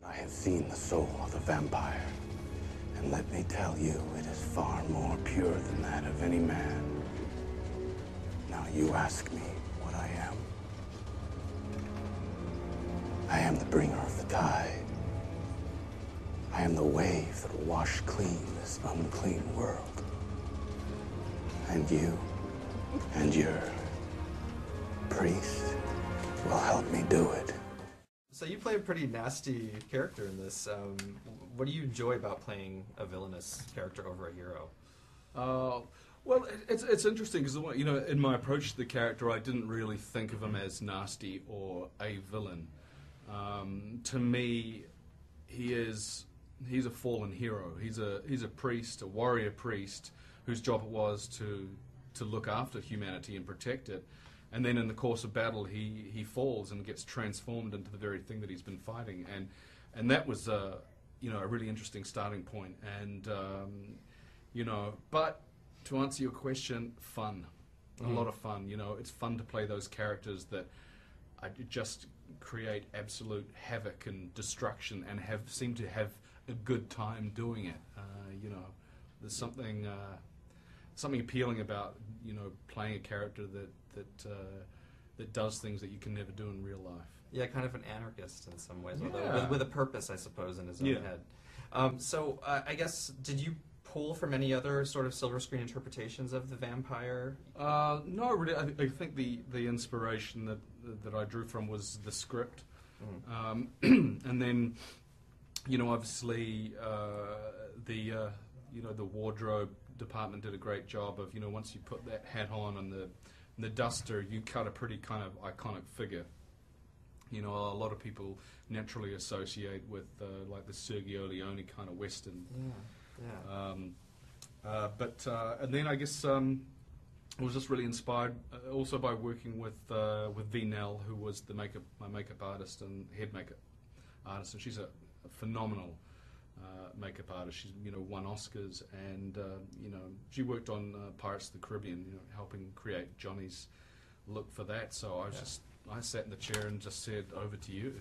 I have seen the soul of the vampire, and let me tell you, it is far more pure than that of any man. Now you ask me what I am. I am the bringer of the tide. I am the wave that will wash clean this unclean world. And you and your priest will help me do it. So you play a pretty nasty character in this. What do you enjoy about playing a villainous character over a hero? Well, it's interesting because, you know, in my approach to the character, I didn't really think of him as nasty or a villain. To me, he's a fallen hero. He's a priest, a warrior priest, whose job it was to look after humanity and protect it. And then in the course of battle, he falls and gets transformed into the very thing that he's been fighting. And that was you know, a really interesting starting point. And you know, but to answer your question, fun, a lot of fun. You know, it's fun to play those characters that just create absolute havoc and destruction and seem to have a good time doing it. You know, there's something appealing about, you know, playing a character that does things that you can never do in real life. Yeah, kind of an anarchist in some ways, Yeah. although with a purpose, I suppose, in his own head. So I guess, did you pull from any other sort of silver screen interpretations of the vampire? No, really. I think the inspiration that I drew from was the script, and then, you know, obviously you know, the wardrobe department did a great job of, you know, once you put that hat on and the duster, you cut a pretty kind of iconic figure. You know, a lot of people naturally associate with like the Sergio Leone kind of Western. And then I guess I was just really inspired also by working with V. Nell, who was my makeup artist and head makeup artist, and she's a phenomenal makeup artist. She's, you know, won Oscars, and you know, she worked on Pirates of the Caribbean, you know, helping create Johnny's look for that. So I sat in the chair and just said, "Over to you."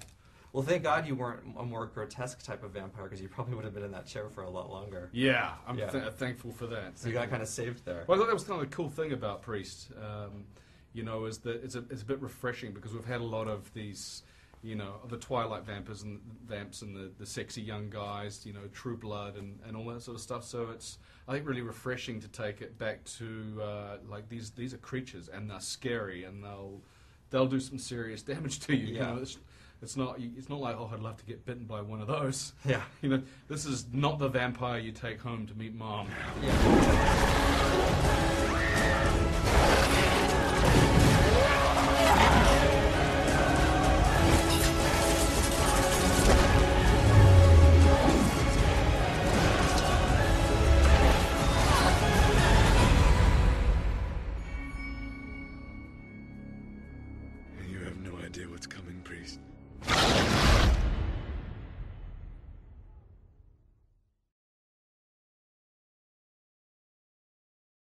Well, thank God you weren't a more grotesque type of vampire, because you probably would have been in that chair for a lot longer. Yeah, I'm thankful for that. So you got kind of saved there. Well, I thought that was kind of the cool thing about Priest, you know, is that it's a bit refreshing, because we've had a lot of these, you know, the Twilight vamps and the sexy young guys, you know, True Blood and all that sort of stuff. So it's, I think, really refreshing to take it back to like these are creatures, and they're scary, and they'll do some serious damage to you. Yeah. You know, it's not like, oh, I'd love to get bitten by one of those. Yeah. You know, this is not the vampire you take home to meet mom. You have no idea what's coming, priest.